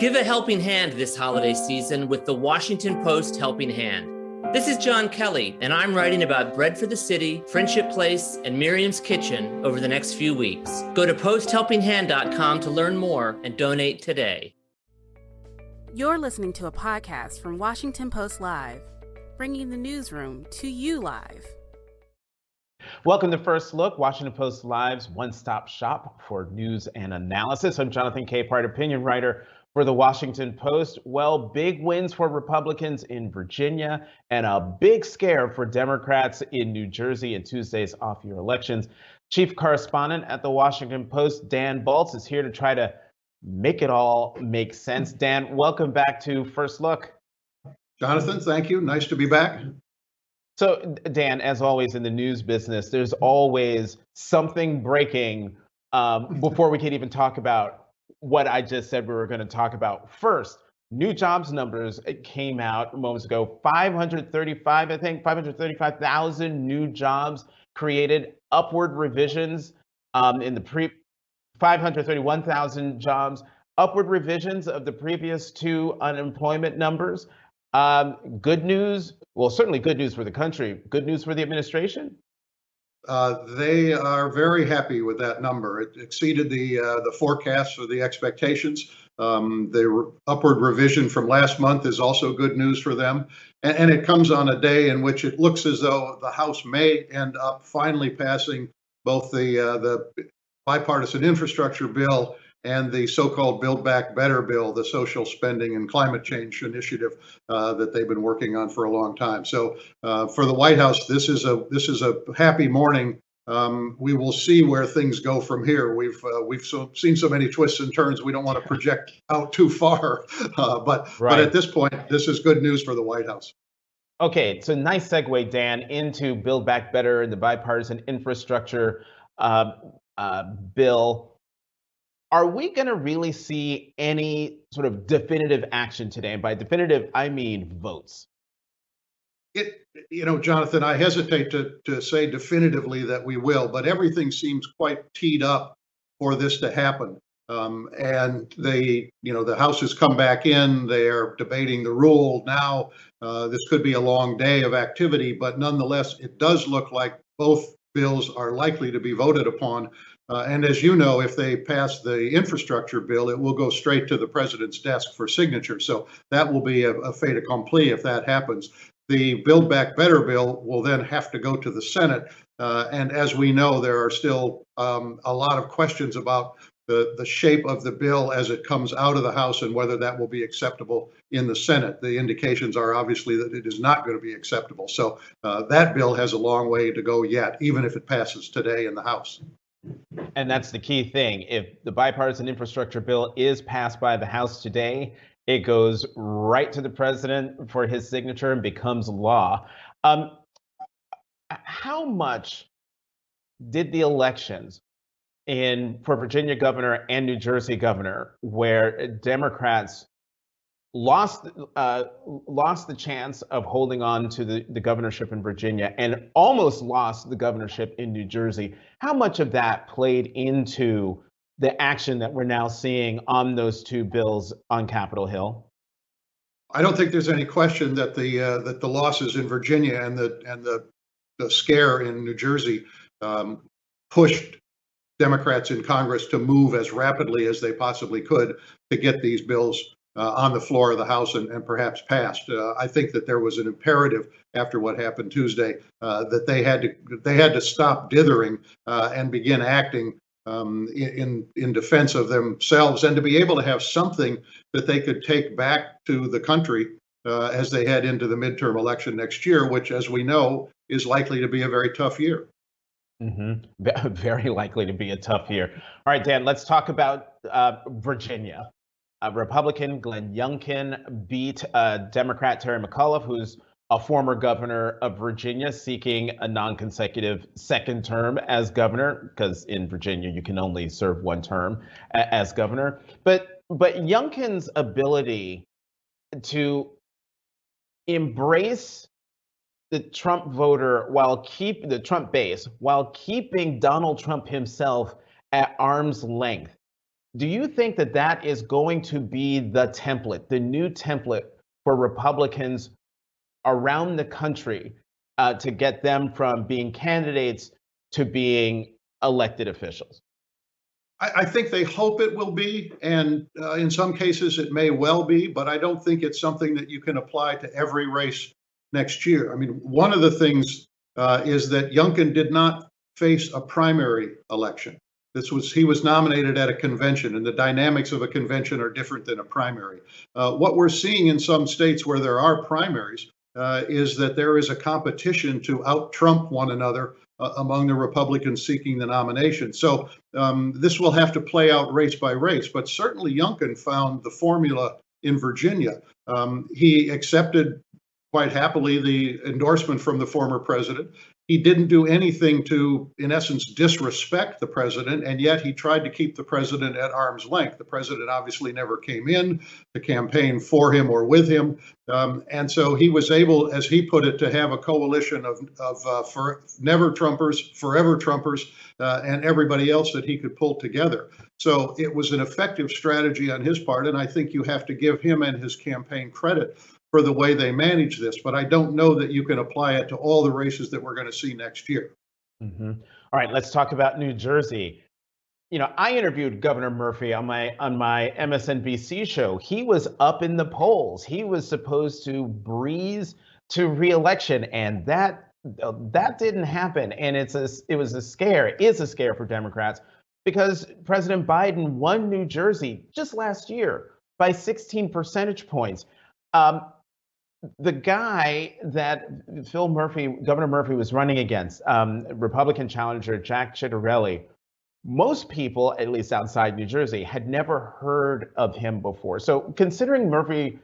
Give a helping hand this holiday season with the Washington Post Helping Hand. This is John Kelly, and I'm writing about Bread for the City, Friendship Place, and Miriam's Kitchen over the next few weeks. Go to posthelpinghand.com to learn more and donate today. You're listening to a podcast from Washington Post Live, bringing the newsroom to you live. Welcome to First Look, Washington Post Live's one-stop shop for news and analysis. I'm Jonathan Capehart, opinion writer for the Washington Post. Well, big wins for Republicans in Virginia and a big scare for Democrats in New Jersey in Tuesday's off-year elections. Chief correspondent at the Washington Post, Dan Baltz, is here to try to make it all make sense. Dan, welcome back to First Look. Jonathan, thank you. Nice to be back. So, Dan, as always in the news business, there's always something breaking before we can even talk about what I just said we were going to talk about. First, new jobs numbers came out moments ago. 535,000 new jobs created, upward revisions in the 531,000 jobs, upward revisions of the previous two unemployment numbers. Good news, well, certainly good news for the country, good news for the administration. They are very happy with that number. It exceeded the forecast or the expectations. The upward revision from last month is also good news for them. And it comes on a day in which it looks as though the House may end up finally passing both the bipartisan infrastructure bill and the so-called Build Back Better bill, the social spending and climate change initiative that they've been working on for a long time. So for the White House, this is a happy morning. We will see where things go from here. We've seen so many twists and turns. We don't want to project out too far, but at this point, this is good news for the White House. Okay, so nice segue, Dan, into Build Back Better and the bipartisan infrastructure bill. Are we going to really see any sort of definitive action today? And by definitive, I mean votes. Jonathan, I hesitate to say definitively that we will, but everything seems quite teed up for this to happen. And the House has come back in. They are debating the rule now. This could be a long day of activity, but nonetheless, it does look like both bills are likely to be voted upon. And as you know, if they pass the infrastructure bill, it will go straight to the president's desk for signature. So that will be a fait accompli if that happens. The Build Back Better bill will then have to go to the Senate. And as we know, there are still a lot of questions about the shape of the bill as it comes out of the House and whether that will be acceptable in the Senate. The indications are obviously that it is not going to be acceptable. So that bill has a long way to go yet, even if it passes today in the House. And that's the key thing. If the bipartisan infrastructure bill is passed by the House today, it goes right to the president for his signature and becomes law. How much did the elections for Virginia governor and New Jersey governor, where Democrats lost the chance of holding on to the governorship in Virginia and almost lost the governorship in New Jersey, how much of that played into the action that we're now seeing on those two bills on Capitol Hill? I don't think there's any question that the losses in Virginia and the scare in New Jersey pushed Democrats in Congress to move as rapidly as they possibly could to get these bills on the floor of the House and perhaps passed. I think that there was an imperative after what happened Tuesday that they had to stop dithering and begin acting in defense of themselves, and to be able to have something that they could take back to the country as they head into the midterm election next year, which, as we know, is likely to be a very tough year. Mm-hmm. Very likely to be a tough year. All right, Dan, let's talk about Virginia. Republican Glenn Youngkin beat Democrat Terry McAuliffe, who's a former governor of Virginia, seeking a non-consecutive second term as governor, because in Virginia you can only serve one term as governor. But Youngkin's ability to embrace the Trump voter the Trump base while keeping Donald Trump himself at arm's length Do you think that that is going to be the template, the new template for Republicans around the country to get them from being candidates to being elected officials? I think they hope it will be, and in some cases it may well be, but I don't think it's something that you can apply to every race next year. I mean, one of the things is that Youngkin did not face a primary election. He was nominated at a convention, and the dynamics of a convention are different than a primary. What we're seeing in some states where there are primaries is that there is a competition to out-Trump one another among the Republicans seeking the nomination. So this will have to play out race by race, but certainly Youngkin found the formula in Virginia. He accepted quite happily the endorsement from the former president. He didn't do anything to, in essence, disrespect the president, and yet he tried to keep the president at arm's length. The president obviously never came in to campaign for him or with him, and so he was able, as he put it, to have a coalition of never Trumpers, forever Trumpers, and everybody else that he could pull together. So it was an effective strategy on his part, and I think you have to give him and his campaign credit for the way they manage this, but I don't know that you can apply it to all the races that we're going to see next year. Mm-hmm. All right, let's talk about New Jersey. You know, I interviewed Governor Murphy on my MSNBC show. He was up in the polls. He was supposed to breeze to re-election, and that didn't happen. And it is a scare for Democrats because President Biden won New Jersey just last year by 16 percentage points. The guy that Governor Murphy was running against, Republican challenger Jack Ciattarelli, most people, at least outside New Jersey, had never heard of him before. So considering Murphy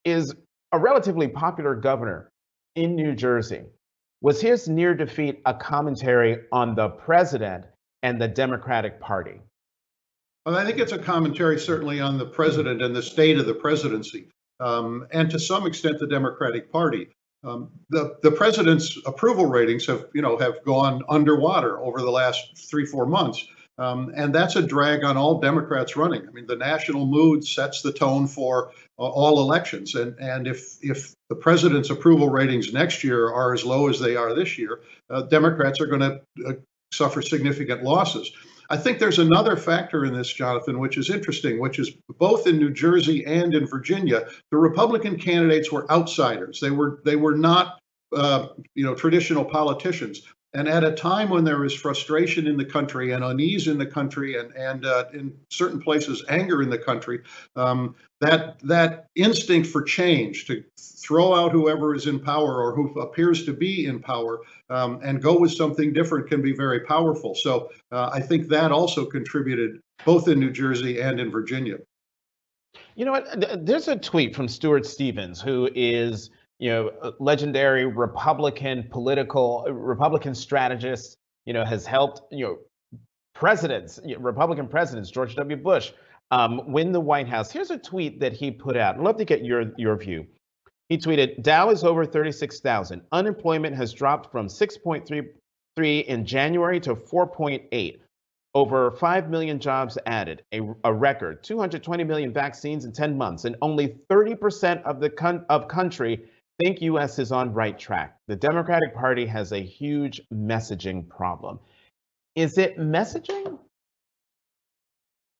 is a relatively popular governor in New Jersey, was his near defeat a commentary on the president and the Democratic Party? Well, I think it's a commentary certainly on the president and the state of the presidency. And to some extent, the Democratic Party. The president's approval ratings have gone underwater over the last 3-4 months, and that's a drag on all Democrats running. I mean, the national mood sets the tone for all elections, and if the president's approval ratings next year are as low as they are this year, Democrats are going to suffer significant losses. I think there's another factor in this, Jonathan, which is interesting, which is both in New Jersey and in Virginia, the Republican candidates were outsiders. They were not, traditional politicians. And at a time when there is frustration in the country and unease in the country and in certain places anger in the country, that instinct for change, to throw out whoever is in power or who appears to be in power and go with something different can be very powerful. So I think that also contributed both in New Jersey and in Virginia. You know what? There's a tweet from Stuart Stevens, who is a legendary Republican strategist, has helped, Republican presidents, George W. Bush, win the White House. Here's a tweet that he put out. I'd love to get your view. He tweeted, Dow is over 36,000. Unemployment has dropped from 6.33 in January to 4.8. Over 5 million jobs added, a record, 220 million vaccines in 10 months, and only 30% of country think U.S. is on right track. The Democratic Party has a huge messaging problem. Is it messaging?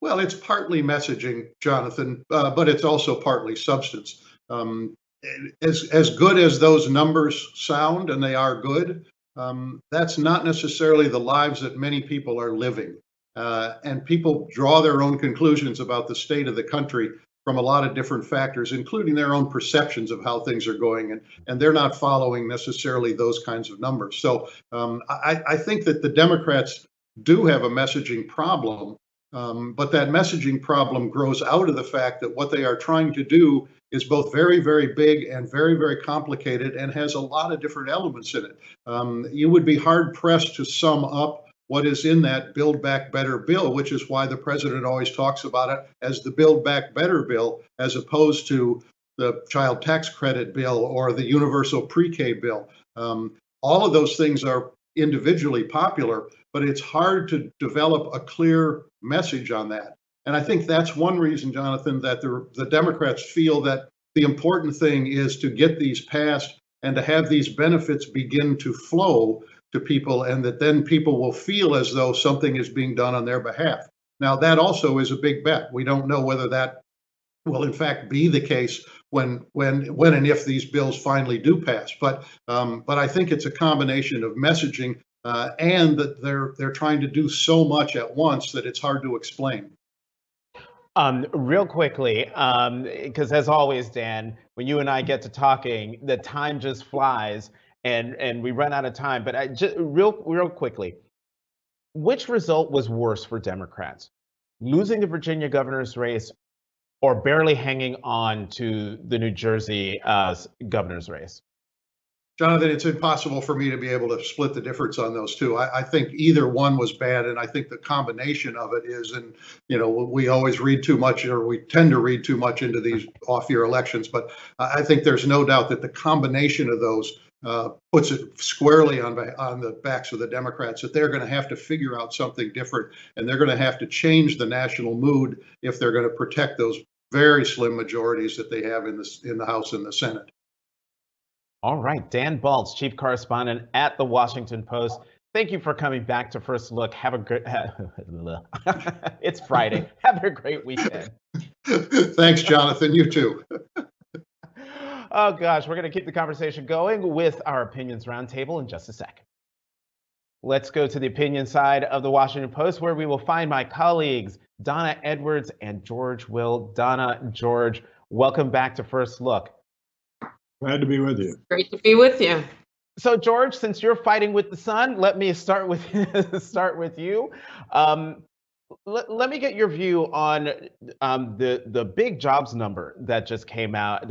Well, it's partly messaging, Jonathan, but it's also partly substance. As good as those numbers sound, and they are good, that's not necessarily the lives that many people are living. And people draw their own conclusions about the state of the country from a lot of different factors, including their own perceptions of how things are going, and they're not following necessarily those kinds of numbers. So I think that the Democrats do have a messaging problem, but that messaging problem grows out of the fact that what they are trying to do is both very, very big and very, very complicated and has a lot of different elements in it. You would be hard-pressed to sum up what is in that Build Back Better bill, which is why the president always talks about it as the Build Back Better bill, as opposed to the child tax credit bill or the universal pre-K bill. All of those things are individually popular, but it's hard to develop a clear message on that. And I think that's one reason, Jonathan, that the Democrats feel that the important thing is to get these passed and to have these benefits begin to flow to people, and that then people will feel as though something is being done on their behalf. Now, that also is a big bet. We don't know whether that will in fact be the case when and if these bills finally do pass. But I think it's a combination of messaging and that they're trying to do so much at once that it's hard to explain. Real quickly, because as always, Dan, when you and I get to talking, the time just flies and we run out of time. But I just real quickly, which result was worse for Democrats? Losing the Virginia governor's race or barely hanging on to the New Jersey governor's race? Jonathan, it's impossible for me to be able to split the difference on those two. I think either one was bad, and I think the combination of it is, and we always read too much, or we tend to read too much into these off-year elections, but I think there's no doubt that the combination of those puts it squarely on the backs of the Democrats, that they're going to have to figure out something different, and they're going to have to change the national mood if they're going to protect those very slim majorities that they have in the House and the Senate. All right, Dan Baltz, chief correspondent at the Washington Post. Thank you for coming back to First Look. Have a great, it's Friday. Have a great weekend. Thanks, Jonathan. You too. Oh gosh, we're going to keep the conversation going with our Opinions Roundtable in just a second. Let's go to the opinion side of the Washington Post, where we will find my colleagues, Donna Edwards and George Will. Donna, George, welcome back to First Look. Glad to be with you. Great to be with you. So, George, since you're fighting with the sun, let me start with you. Let me get your view on the big jobs number that just came out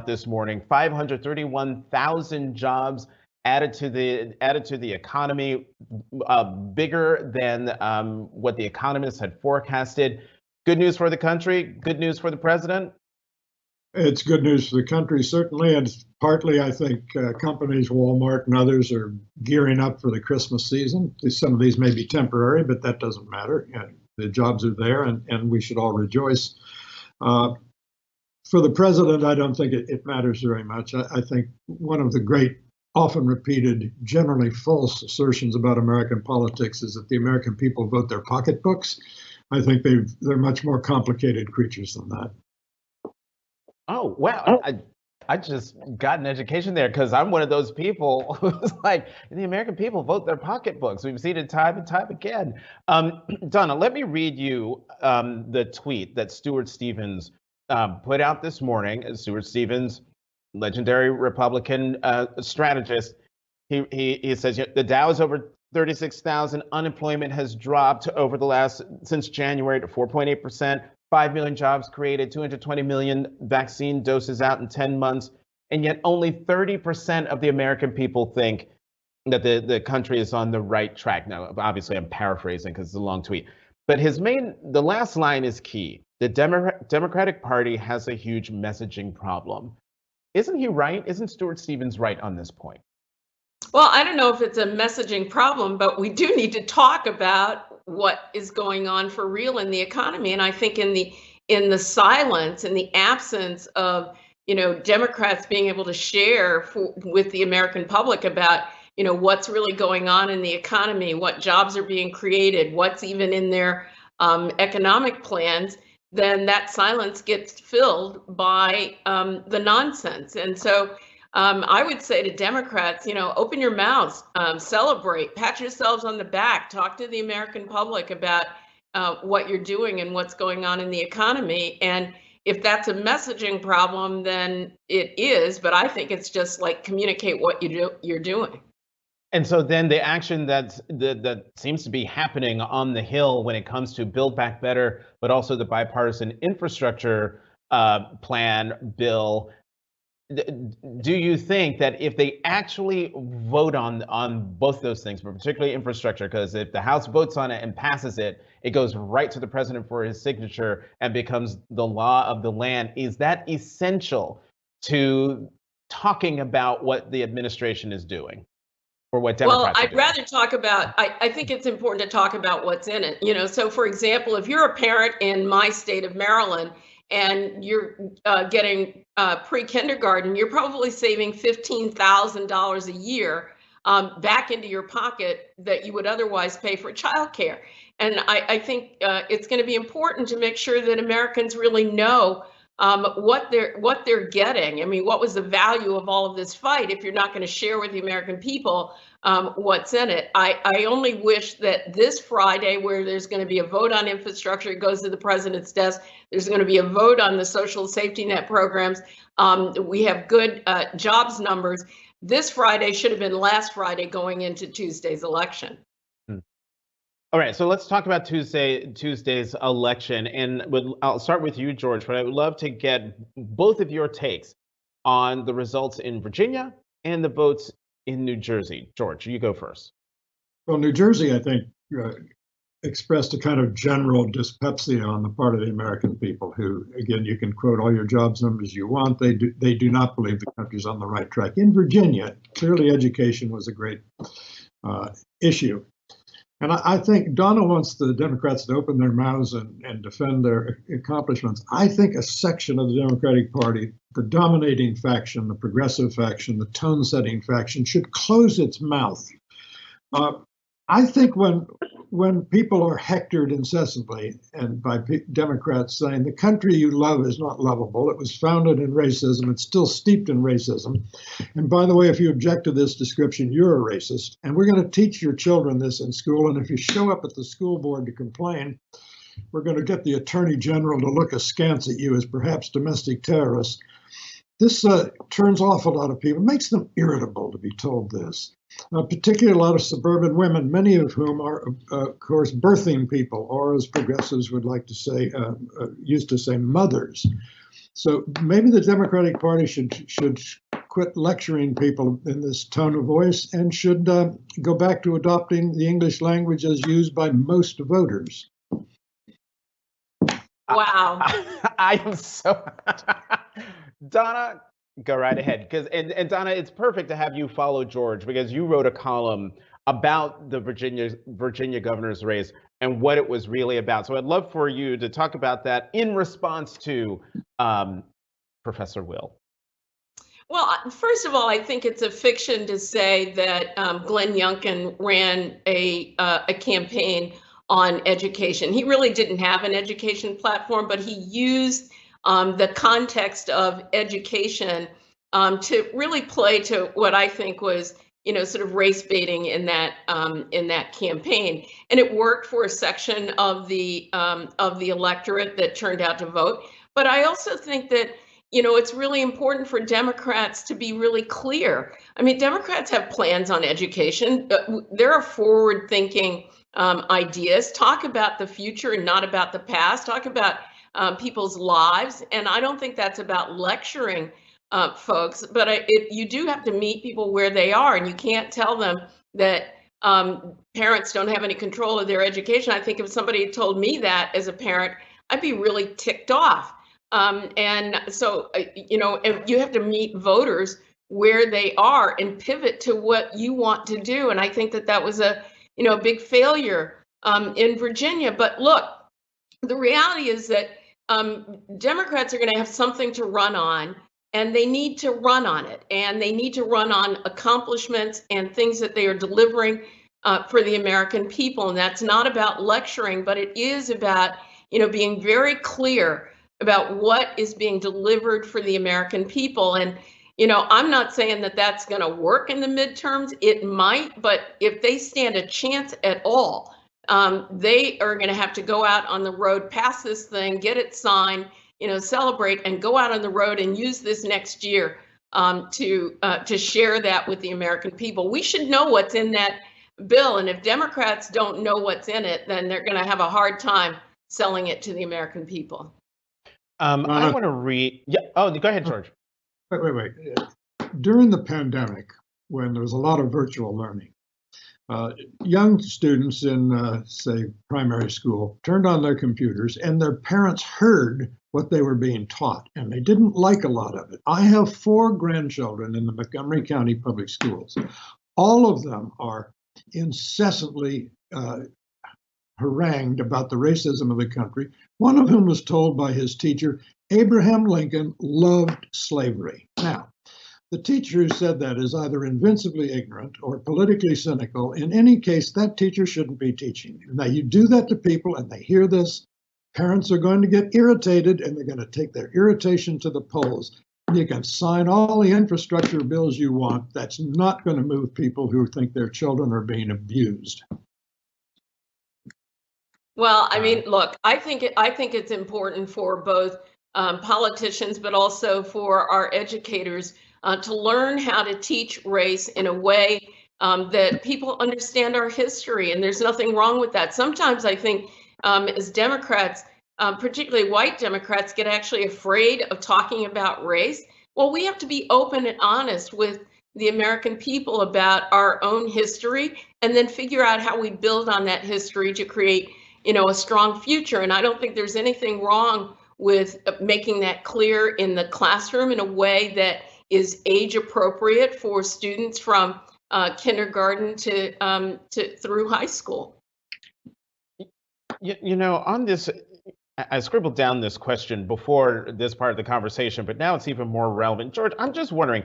this morning. 531,000 jobs added to the economy, bigger than what the economists had forecasted. Good news for the country. Good news for the president. It's good news for the country, certainly, and partly, I think, companies, Walmart and others, are gearing up for the Christmas season. Some of these may be temporary, but that doesn't matter. The jobs are there, and we should all rejoice. For the president, I don't think it matters very much. I think one of the great, often repeated, generally false assertions about American politics is that the American people vote their pocketbooks. I think they're much more complicated creatures than that. Oh, wow. I just got an education there, because I'm one of those people who's like, the American people vote their pocketbooks. We've seen it time and time again. Donna, let me read you the tweet that Stuart Stevens put out this morning. Stuart Stevens, legendary Republican strategist, he says, the Dow is over 36,000. Unemployment has dropped since January to 4.8%. 5 million jobs created, 220 million vaccine doses out in 10 months, and yet only 30% of the American people think that the country is on the right track. Now, obviously, I'm paraphrasing because it's a long tweet, but the last line is key. The Democratic Party has a huge messaging problem. Isn't he right? Isn't Stuart Stevens right on this point? Well, I don't know if it's a messaging problem, but we do need to talk about what is going on for real in the economy. And I think in the silence, in the absence of, Democrats being able to share with the American public about, what's really going on in the economy, what jobs are being created, what's even in their economic plans, then that silence gets filled by the nonsense. And so I would say to Democrats, open your mouths, celebrate, pat yourselves on the back, talk to the American public about what you're doing and what's going on in the economy. And if that's a messaging problem, then it is. But I think it's just like communicate what you're doing. And so then the action that seems to be happening on the Hill when it comes to Build Back Better, but also the bipartisan infrastructure plan bill. Do you think that if they actually vote on both those things, but particularly infrastructure, because if the House votes on it and passes it, it goes right to the president for his signature and becomes the law of the land, is that essential to talking about what the administration is doing? or what Democrats Well, are I'd doing? rather talk about, I think it's important to talk about what's in it. So for example, if you're a parent in my state of Maryland and you're getting pre-kindergarten, you're probably saving $15,000 a year back into your pocket that you would otherwise pay for childcare. And I think it's going to be important to make sure that Americans really know what they're getting. I mean, what was the value of all of this fight if you're not going to share with the American people what's in it? I only wish that this Friday, where there's going to be a vote on infrastructure, it goes to the president's desk. There's going to be a vote on the social safety net programs. We have good jobs numbers. This Friday should have been last Friday going into Tuesday's election. All right, so let's talk about Tuesday's election, and I'll start with you, George, but I would love to get both of your takes on the results in Virginia and the votes in New Jersey. George, you go first. Well, New Jersey, I think, expressed a kind of general dyspepsia on the part of the American people who, again, you can quote all your jobs numbers you want. They do not believe the country's on the right track. In Virginia, clearly education was a great issue. And I think Donna wants the Democrats to open their mouths and defend their accomplishments. I think a section of the Democratic Party, the dominating faction, the progressive faction, the tone-setting faction, should close its mouth. I think when people are hectored incessantly and by Democrats saying the country you love is not lovable, it was founded in racism, it's still steeped in racism. And by the way, if you object to this description, you're a racist. And we're going to teach your children this in school. And if you show up at the school board to complain, we're going to get the attorney general to look askance at you as perhaps domestic terrorists. This turns off a lot of people, makes them irritable to be told this. Particularly a lot of suburban women, many of whom are, of course, birthing people, or as progressives would like to say, used to say, mothers. So maybe the Democratic Party should quit lecturing people in this tone of voice and should go back to adopting the English language as used by most voters. Wow. I am so Donna, go right ahead. And Donna, it's perfect to have you follow George because you wrote a column about the Virginia governor's race and what it was really about. So I'd love for you to talk about that in response to Professor Will. Well, first of all, I think it's a fiction to say that Glenn Youngkin ran a campaign on education. He really didn't have an education platform, but he used the context of education to really play to what I think was, sort of race baiting in that campaign, and it worked for a section of the electorate that turned out to vote. But I also think that it's really important for Democrats to be really clear. I mean, Democrats have plans on education. There are forward-thinking ideas. Talk about the future and not about the past. Talk about people's lives. And I don't think that's about lecturing folks, but you do have to meet people where they are, and you can't tell them that parents don't have any control of their education. I think if somebody had told me that as a parent, I'd be really ticked off. And so, you have to meet voters where they are and pivot to what you want to do. And I think that was a big failure in Virginia. But look, the reality is that Democrats are going to have something to run on, and they need to run on it. And they need to run on accomplishments and things that they are delivering for the American people. And that's not about lecturing, but it is about, being very clear about what is being delivered for the American people. And, I'm not saying that that's going to work in the midterms. It might, but if they stand a chance at all, they are going to have to go out on the road, pass this thing, get it signed, celebrate, and go out on the road and use this next year to share that with the American people. We should know what's in that bill. And if Democrats don't know what's in it, then they're going to have a hard time selling it to the American people. I want to read. Yeah. Oh, go ahead, George. Wait. During the pandemic, when there was a lot of virtual learning, young students in, say, primary school turned on their computers and their parents heard what they were being taught, and they didn't like a lot of it. I have 4 grandchildren in the Montgomery County Public Schools. all of them are incessantly harangued about the racism of the country, one of whom was told by his teacher, Abraham Lincoln loved slavery. Now, the teacher who said that is either invincibly ignorant or politically cynical. In any case, that teacher shouldn't be teaching. Now, you do that to people and they hear this, parents are going to get irritated and they're going to take their irritation to the polls. You can sign all the infrastructure bills you want. That's not going to move people who think their children are being abused. Well, I mean, look, I think it's important for both politicians, but also for our educators to learn how to teach race in a way that people understand our history, and there's nothing wrong with that. Sometimes I think as Democrats, particularly white Democrats, get actually afraid of talking about race. Well, we have to be open and honest with the American people about our own history, and then figure out how we build on that history to create, a strong future. And I don't think there's anything wrong with making that clear in the classroom in a way that is age appropriate for students from kindergarten to through high school. On this, I scribbled down this question before this part of the conversation, but now it's even more relevant. George, I'm just wondering,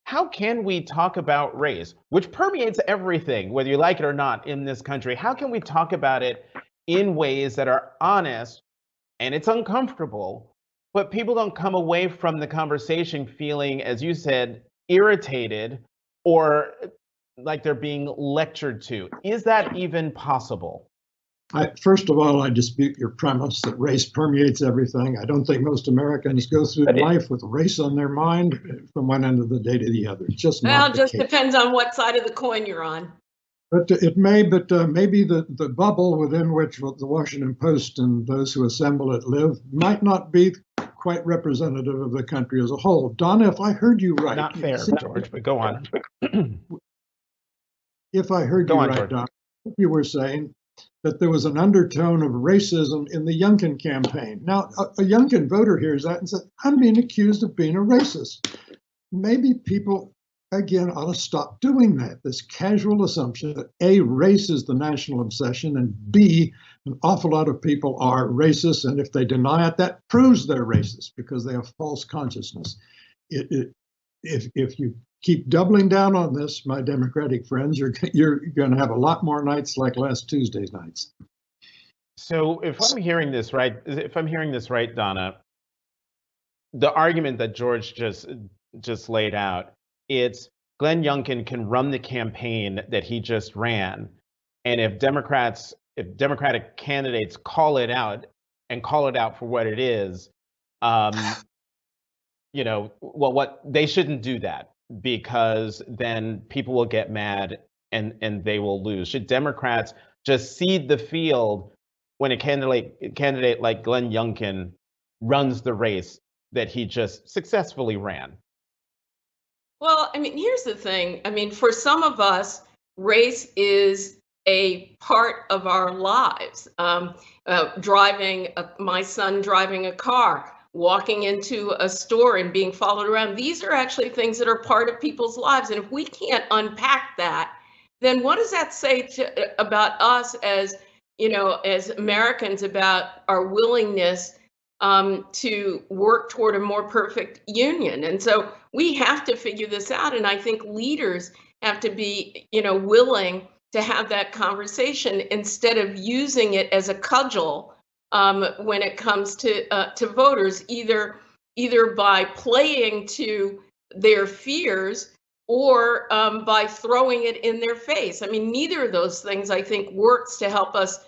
how can we talk about race, which permeates everything, whether you like it or not, in this country? How can we talk about it in ways that are honest, and it's uncomfortable, but people don't come away from the conversation feeling, as you said, irritated or like they're being lectured to? Is that even possible? First of all, I dispute your premise that race permeates everything. I don't think most Americans go through life with race on their mind from one end of the day to the other. It's just not the case. Depends on what side of the coin you're on. But it may, maybe the bubble within which the Washington Post and those who assemble it live might not be quite representative of the country as a whole. Donna, if I heard you right. Not fair, George, but go on. If I heard you right, Donna, you were saying that there was an undertone of racism in the Youngkin campaign. Now, a Youngkin voter hears that and says, I'm being accused of being a racist. Maybe people, again, ought to stop doing that. This casual assumption that A, race is the national obsession, and B, an awful lot of people are racist, and if they deny it, that proves they're racist because they have false consciousness. If you keep doubling down on this, my Democratic friends, you're going to have a lot more nights like last Tuesday's nights. So if I'm hearing this right, Donna, the argument that George just laid out, it's Glenn Youngkin can run the campaign that he just ran, and if Democratic candidates call it out for what it is, what they shouldn't do that, because then people will get mad and they will lose. Should Democrats just cede the field when a candidate like Glenn Youngkin runs the race that he just successfully ran? Well, I mean, here's the thing. I mean, for some of us, race is a part of our lives. My son driving a car, walking into a store and being followed around. These are actually things that are part of people's lives. And if we can't unpack that, then what does that say about us as Americans, about our willingness to work toward a more perfect union? And so we have to figure this out. And I think leaders have to be, willing to have that conversation instead of using it as a cudgel when it comes to voters, either by playing to their fears or by throwing it in their face. I mean, neither of those things, I think, works to help us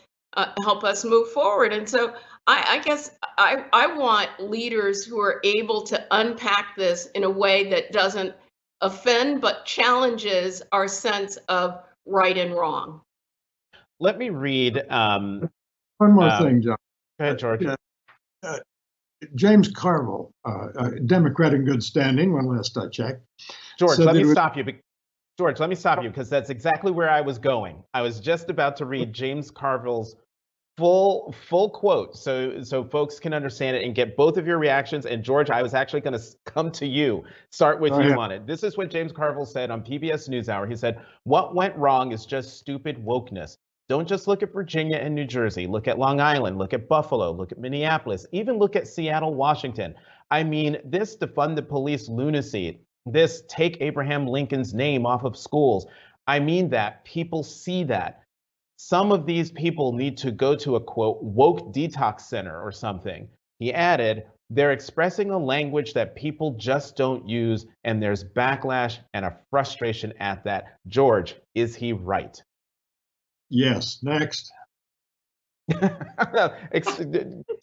move forward. And so I guess I want leaders who are able to unpack this in a way that doesn't offend but challenges our sense of right and wrong. Let me read one more thing, John. Go ahead, George. James Carville, a Democrat in good standing, when last I checked. George, let me stop you. George, let me stop you because that's exactly where I was going. I was just about to read James Carville's full quote so folks can understand it and get both of your reactions. And George, I was actually going to come to you, start with you on it. This is what James Carville said on PBS NewsHour. He said, "What went wrong is just stupid wokeness. Don't just look at Virginia and New Jersey. Look at Long Island, look at Buffalo, look at Minneapolis, even look at Seattle, Washington. I mean, this defund the police lunacy, this take Abraham Lincoln's name off of schools. I mean that people see that. Some of these people need to go to a, quote, woke detox center or something." He added, "They're expressing a language that people just don't use, and there's backlash and a frustration at that." George, is he right? Yes. Next.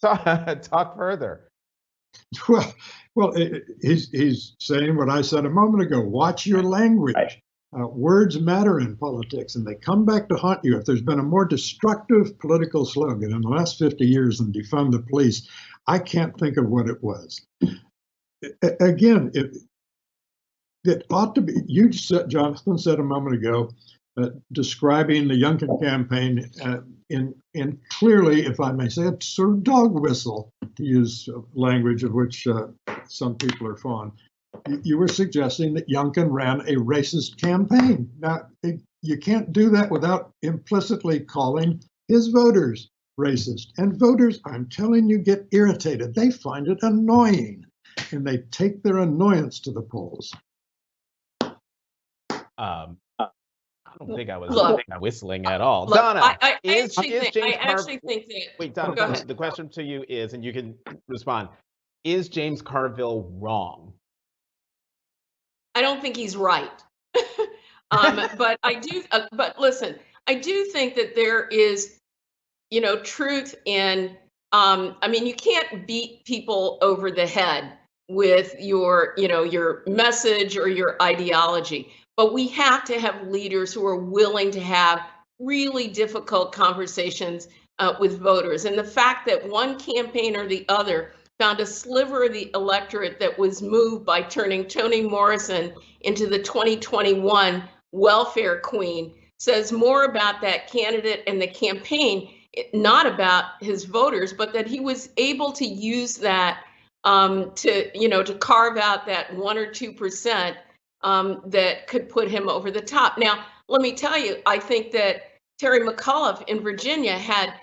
Talk further. Well, he's saying what I said a moment ago. Watch your language. Right. Words matter in politics, and they come back to haunt you. If there's been a more destructive political slogan in the last 50 years than defund the police, I can't think of what it was. Again, it ought to be, Jonathan said a moment ago, describing the Youngkin campaign in clearly, if I may say it, sort of dog whistle, to use language of which some people are fond. You were suggesting that Youngkin ran a racist campaign. Now, you can't do that without implicitly calling his voters racist. And voters, I'm telling you, get irritated. They find it annoying, and they take their annoyance to the polls. I don't think I was whistling at all. Look, Donna, I actually think that. Wait, Donna, the question to you is, and you can respond, is James Carville wrong? I don't think he's right. But I do. But listen, I do think that there is, truth in. I mean, you can't beat people over the head with your message or your ideology. But we have to have leaders who are willing to have really difficult conversations with voters. And the fact that one campaign or the other found a sliver of the electorate that was moved by turning Toni Morrison into the 2021 welfare queen says more about that candidate and the campaign, not about his voters, but that he was able to use that to carve out that 1 or 2% that could put him over the top. Now, let me tell you, I think that Terry McAuliffe in Virginia had,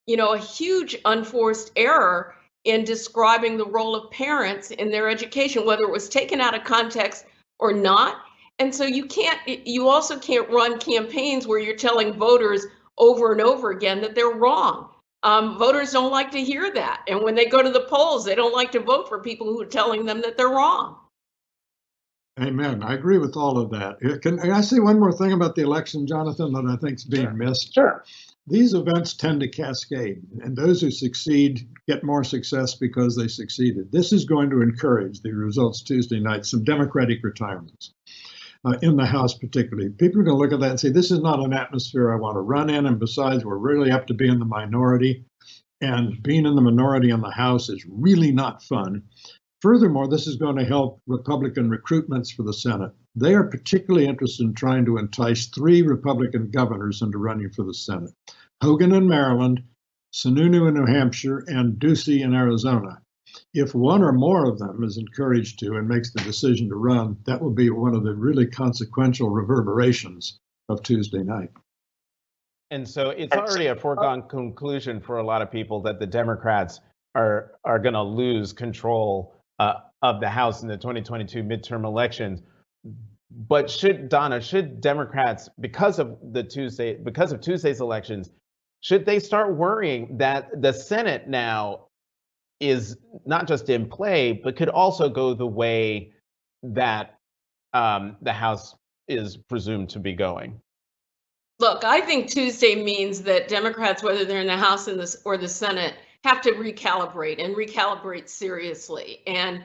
a huge unforced error in describing the role of parents in their education, whether it was taken out of context or not. And so you also can't run campaigns where you're telling voters over and over again that they're wrong. Voters don't like to hear that. And when they go to the polls, they don't like to vote for people who are telling them that they're wrong. Amen. I agree with all of that. Can I say one more thing about the election, Jonathan, that I think is being missed? Sure. These events tend to cascade, and those who succeed get more success because they succeeded. This is going to encourage the results Tuesday night, some Democratic retirements in the House particularly. People are going to look at that and say, this is not an atmosphere I want to run in, and besides, we're really up to being the minority, and being in the minority in the House is really not fun. Furthermore, this is going to help Republican recruitments for the Senate. They are particularly interested in trying to entice 3 Republican governors into running for the Senate: Hogan in Maryland, Sununu in New Hampshire, and Ducey in Arizona. If one or more of them is encouraged to and makes the decision to run, that will be one of the really consequential reverberations of Tuesday night. And so it's already a foregone conclusion for a lot of people that the Democrats are going to lose control of the House in the 2022 midterm elections. But should Democrats, because of Tuesday's elections, should they start worrying that the Senate now is not just in play, but could also go the way that the House is presumed to be going? Look, I think Tuesday means that Democrats, whether they're in the House or the Senate, have to recalibrate seriously and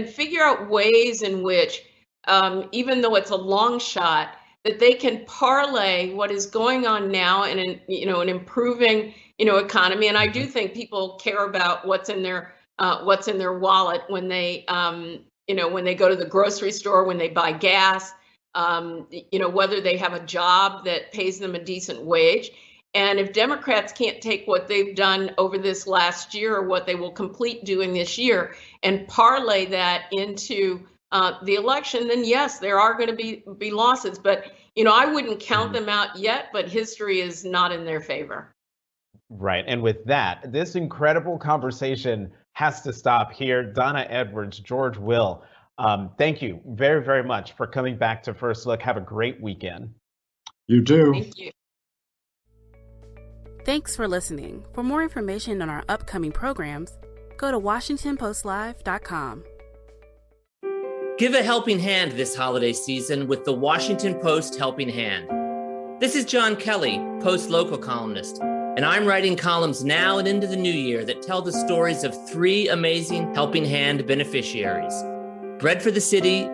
figure out ways in which, even though it's a long shot, that they can parlay what is going on now in an improving economy. And I do think people care about what's in their wallet when they when they go to the grocery store, when they buy gas, whether they have a job that pays them a decent wage. And if Democrats can't take what they've done over this last year or what they will complete doing this year and parlay that into the election, then yes, there are going to be losses. But, I wouldn't count them out yet, but history is not in their favor. Right. And with that, this incredible conversation has to stop here. Donna Edwards, George Will, thank you very, very much for coming back to First Look. Have a great weekend. You too. Thank you. Thanks for listening. For more information on our upcoming programs, go to WashingtonPostLive.com. Give a helping hand this holiday season with the Washington Post Helping Hand. This is John Kelly, Post local columnist, and I'm writing columns now and into the new year that tell the stories of 3 amazing Helping Hand beneficiaries: Bread for the City,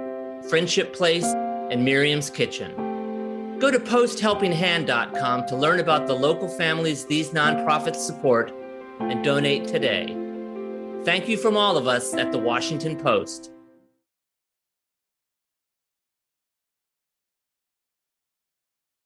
Friendship Place, and Miriam's Kitchen. Go to posthelpinghand.com to learn about the local families these nonprofits support and donate today. Thank you from all of us at the Washington Post.